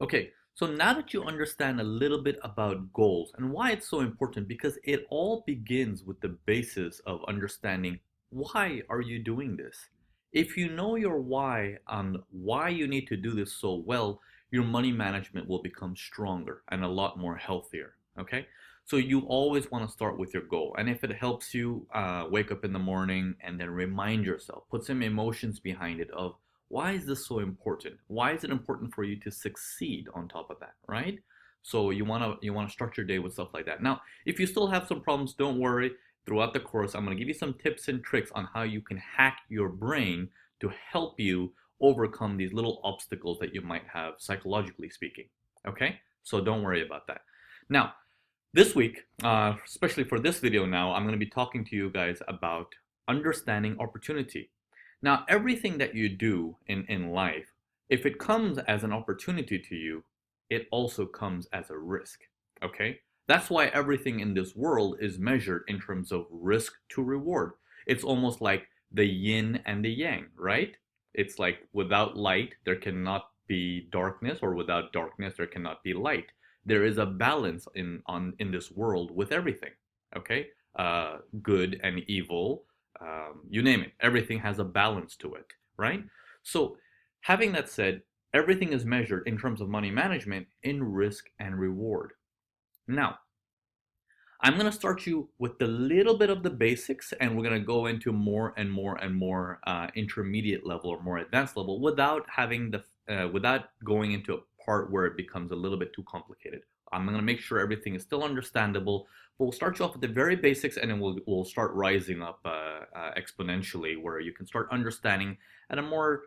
Okay, so now that you understand a little bit about goals and why it's so important, because it all begins with the basis of understanding why are you doing this? If you know your why and why you need to do this so well, your money management will become stronger and a lot more healthier. Okay, so you always want to start with your goal, and if it helps you wake up in the morning and then remind yourself, put some emotions behind it of why is this so important? Why is it important for you to succeed on top of that, right? So you want to structure your day with stuff like that. Now, if you still have some problems, don't worry. Throughout the course, I'm going to give you some tips and tricks on how you can hack your brain to help you overcome these little obstacles that you might have psychologically speaking. Okay? So don't worry about that. Now, this week, especially for this video now, I'm going to be talking to you guys about understanding opportunity. Now, everything that you do in life, if it comes as an opportunity to you, it also comes as a risk. Okay? That's why everything in this world is measured in terms of risk to reward. It's almost like the yin and the yang, right? It's like without light, there cannot be darkness, or without darkness, there cannot be light. There is a balance in this world with everything. Okay? Good and evil, you name it. Everything has a balance to it, right? So, having that said, everything is measured in terms of money management in risk and reward. Now, I'm going to start you with a little bit of the basics, and we're going to go into more and more and more intermediate level or more advanced level without having without going into a part where it becomes a little bit too complicated. I'm going to make sure everything is still understandable, but we'll start you off with the very basics, and then we'll start rising up exponentially, where you can start understanding at a more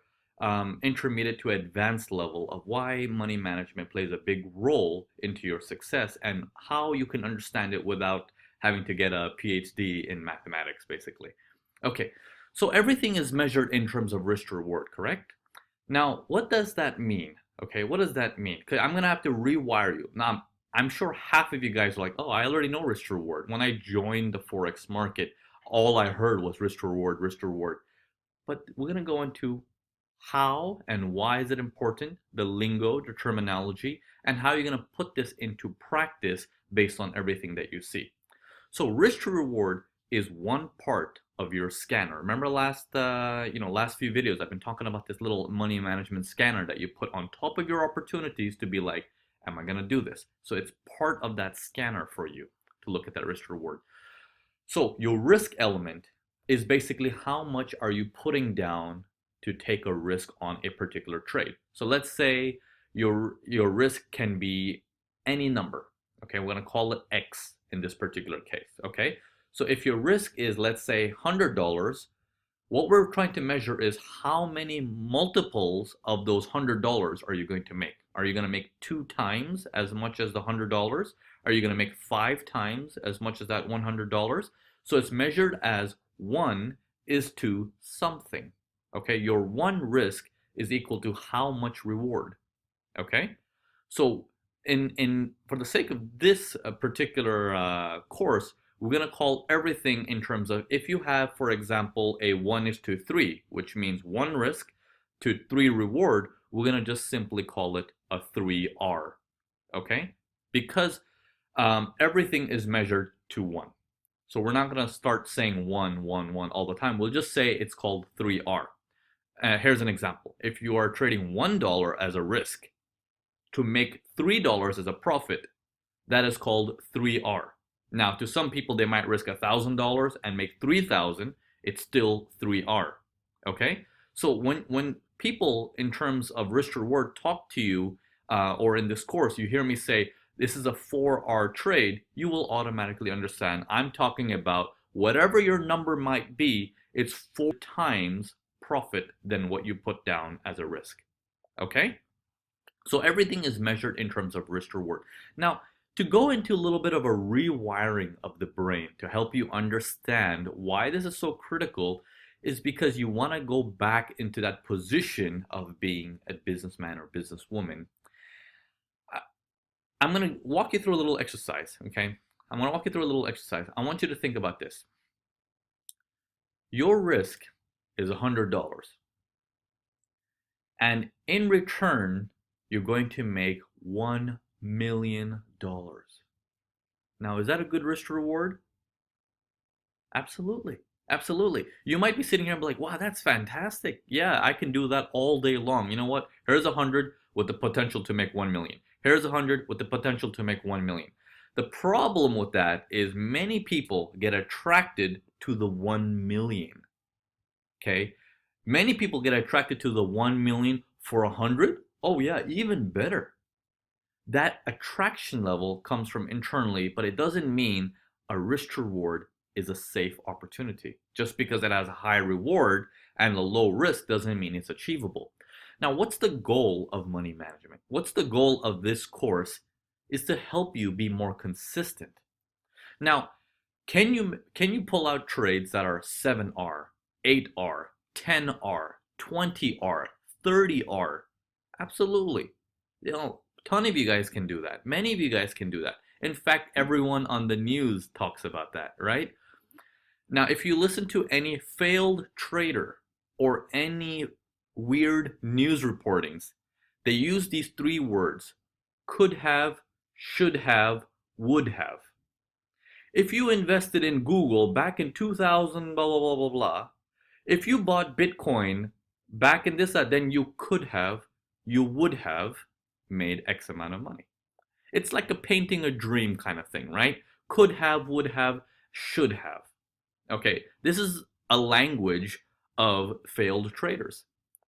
intermediate to advanced level of why money management plays a big role into your success and how you can understand it without having to get a PhD in mathematics, basically. Okay, so everything is measured in terms of risk to reward, correct? Now, what does that mean? Okay, what does that mean? Because I'm gonna have to rewire you. Now, I'm sure half of you guys are like, oh, I already know risk to reward. When I joined the Forex market, all I heard was risk to reward, risk to reward. But we're gonna go into how and why is it important, the lingo, the terminology, and how you're going to put this into practice based on everything that you see. So risk to reward is one part of your scanner. Remember last few videos I've been talking about this little money management scanner that you put on top of your opportunities to be like, am I going to do this? So it's part of that scanner for you to look at that risk to reward. So your risk element is basically how much are you putting down to take a risk on a particular trade. So let's say your risk can be any number. Okay, we're gonna call it X in this particular case. Okay, so if your risk is, let's say, $100, what we're trying to measure is how many multiples of those $100 are you going to make? Are you going to make 2 times as much as the $100? Are you going to make 5 times as much as that $100? So it's measured as 1 is to something. Okay, your one risk is equal to how much reward. Okay, so in for the sake of this particular course, we're going to call everything in terms of, if you have, for example, a 1 is to 3, which means 1 risk to 3 reward, we're going to just simply call it a 3R. Okay, because everything is measured to 1. So we're not going to start saying 1, 1, 1 all the time. We'll just say it's called 3R. Here's an example. If you are trading $1 as a risk to make $3 as a profit, that is called 3R. Now, to some people, they might risk $1,000 and make 3,000. It's still 3R. Okay? So when people in terms of risk to reward talk to you, or in this course, you hear me say, this is a 4R trade, you will automatically understand I'm talking about whatever your number might be, it's 4 times profit than what you put down as a risk. Okay? So everything is measured in terms of risk reward. Now, to go into a little bit of a rewiring of the brain to help you understand why this is so critical is because you want to go back into that position of being a businessman or businesswoman. I'm going to walk you through a little exercise, okay? I'm going to walk you through a little exercise. I want you to think about this. Your risk is $100. And in return, you're going to make $1 million. Now, is that a good risk to reward? Absolutely. Absolutely. You might be sitting here and be like, wow, that's fantastic. Yeah, I can do that all day long. You know what? Here's 100 with the potential to make 1 million. Here's 100 with the potential to make 1 million. The problem with that is many people get attracted to the 1 million. Okay? Many people get attracted to the 1 million for 100. Oh, yeah, even better. That attraction level comes from internally, but it doesn't mean a risk to reward is a safe opportunity. Just because it has a high reward and a low risk doesn't mean it's achievable. Now, what's the goal of money management? What's the goal of this course is to help you be more consistent. Now, can you pull out trades that are 7R, 8R, 10R, 20R, 30R? Absolutely. You know, a ton of you guys can do that. Many of you guys can do that. In fact, everyone on the news talks about that, right? Now, if you listen to any failed trader or any weird news reportings, they use these three words: could have, should have, would have. If you invested in Google back in 2000, blah, blah, blah, blah, blah, if you bought Bitcoin back in this, then you could have, you would have made X amount of money. It's like a painting a dream kind of thing, right? Could have, would have, should have. Okay, this is a language of failed traders.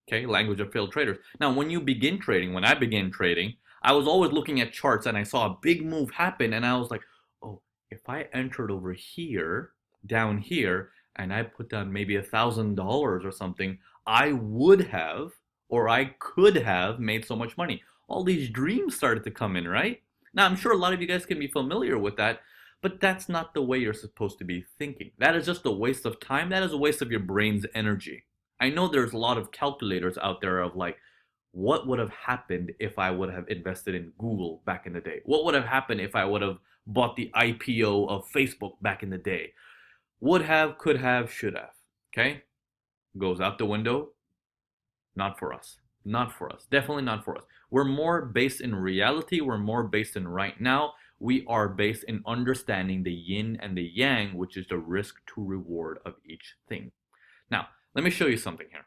Okay, language of failed traders. Now, when you begin trading, when I began trading, I was always looking at charts and I saw a big move happen and I was like, oh, if I entered over here, down here, and I put down maybe $1,000 or something, I would have, or I could have made so much money. All these dreams started to come in, right? Now, I'm sure a lot of you guys can be familiar with that, but that's not the way you're supposed to be thinking. That is just a waste of time. That is a waste of your brain's energy. I know there's a lot of calculators out there of like, what would have happened if I would have invested in Google back in the day? What would have happened if I would have bought the IPO of Facebook back in the day? Would have, could have, should have. Okay? Goes out the window. Not for us. Not for us. Definitely not for us. We're more based in reality. We're more based in right now. We are based in understanding the yin and the yang, which is the risk to reward of each thing. Now, let me show you something here.